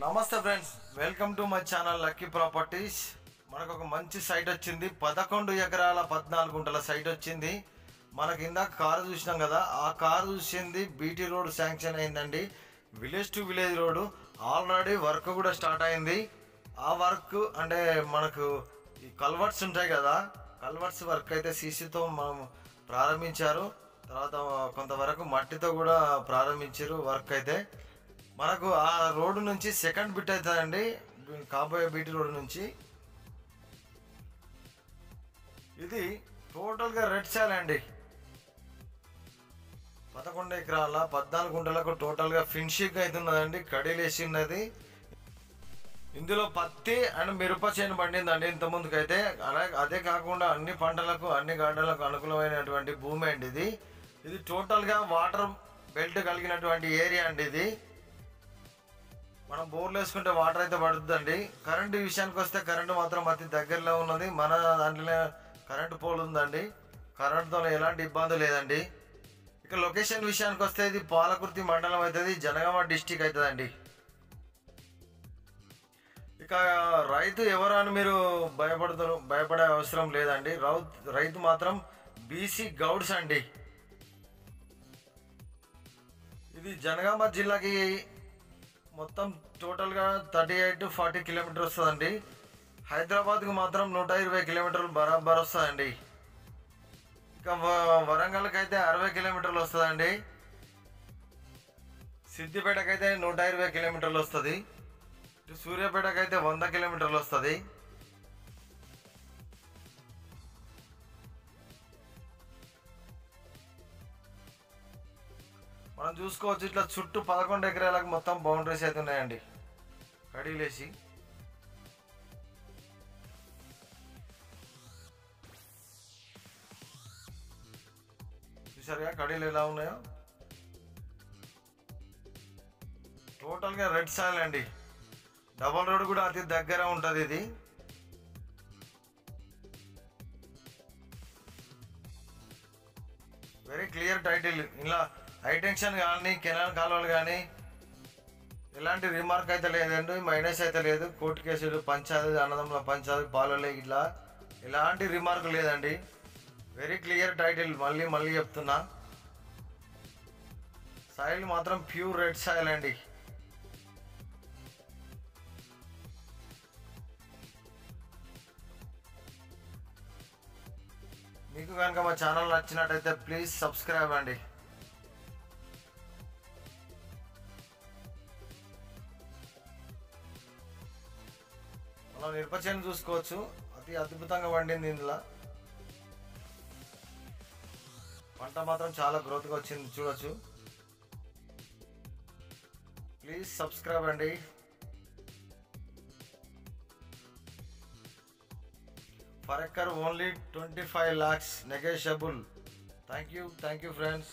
నమస్తే friends, welcome to my channel lucky properties. మనకు ఒక మంచి సైట్ వచ్చింది. 11 ఎకరాల 14 గుంటల సైట్ వచ్చింది. మనకి ఇందాక కారు చూసినాం కదా, ఆ కారు చూసింది బీటీ రోడ్ శాంక్షన్ అయిందండి. Village to village road already work కూడా స్టార్ట్ అయింది. ఆ వర్క్ అంటే మనకు ఈ కల్వర్ట్స్ ఉంటాయి కదా, కల్వర్ట్స్ వర్క్ అయితే సీసీతో మనం ప్రారంభించారు. తర్వాత కొంతవరకు మట్టితో కూడా ప్రారంభించారు వర్క్ అయితే. మనకు ఆ రోడ్డు నుంచి సెకండ్ బిట్ అవుతుందండి, కాబోయే బీటీ రోడ్డు నుంచి. ఇది టోటల్గా రెడ్ సాయిల్ అండి. 11 ఎకరాల 14 గుంటలకు టోటల్గా ఫినిషింగ్ అవుతున్నదండి, కడీలేసి ఉన్నది. ఇందులో పత్తి అండ్ మిరప చేను పండిందండి ఇంతకుముందుకైతే. అలాగే అదే కాకుండా అన్ని పంటలకు అన్ని గార్డెన్లకు అనుకూలమైనటువంటి భూమి అండి ఇది. ఇది టోటల్గా వాటర్ బెల్ట్ కలిగినటువంటి ఏరియా అండి ఇది. మనం బోర్లు వేసుకుంటే వాటర్ అయితే పడుతుందండి. కరెంటు విషయానికి వస్తే కరెంటు మాత్రం అతి దగ్గరలో ఉన్నది. మన దాంట్లోనే కరెంటు పోల్ ఉందండి. కరెంటుతో ఎలాంటి ఇబ్బంది లేదండి. ఇక లొకేషన్ విషయానికి వస్తే ఇది పాలకుర్తి మండలం అవుతుంది, జనగామ డిస్టిక్ అవుతుందండి. ఇక రైతు ఎవరు అని మీరు భయపడే అవసరం లేదండి. రైతు మాత్రం బీసీ గౌడ్స్ అండి. ఇది జనగామ జిల్లాకి మొత్తం టోటల్గా 38 to 40 కిలోమీటర్ వస్తుందండి. హైదరాబాద్కి మాత్రం 120 కిలోమీటర్లు బరాబర్ వస్తుందండి. ఇక వరంగల్కి అయితే 60 కిలోమీటర్లు వస్తుందండి. సిద్దిపేటకి అయితే 120 కిలోమీటర్లు వస్తుంది. సూర్యాపేటకి అయితే 100 కిలోమీటర్లు వస్తుంది. మనం చూసుకోవచ్చు, ఇట్లా చుట్టూ 11 ఎకరాలకు మొత్తం బౌండరీస్ అయితే ఉన్నాయండి, కడీలేసి. చూసారుగా కడీలు ఎలా ఉన్నాయో. టోటల్గా రెడ్ సాయిల్ అండి. డబల్ రోడ్ కూడా అతి దగ్గర ఉంటుంది ఇది. Very clear title. ఇలా హైటెన్షన్ కానీ కెనాల్ కాలువలు కానీ ఎలాంటి రిమార్క్ అయితే లేదండి, మైనస్ అయితే లేదు. కోర్టు కేసులు, పంచాయతీ, అన్నదమ్ముల పంచాయతీ, పాలలే ఇట్లా ఎలాంటి రిమార్క్ లేదండి. Very clear title. మళ్ళీ చెప్తున్నా, సాయిల్ మాత్రం ప్యూర్ రెడ్ సాయిల్ అండి. మీకు కనుక మా ఛానల్ నచ్చినట్టయితే ప్లీజ్ సబ్స్క్రైబ్ అండి. మనం మిరపచేను చూసుకోవచ్చు, అతి అద్భుతంగా పండింది. ఇందులో పంట మాత్రం చాలా గ్రోత్గా వచ్చింది, చూడొచ్చు. ప్లీజ్ సబ్స్క్రైబ్ అండి. Per acre only 25 lakhs negotiable. Thank you friends.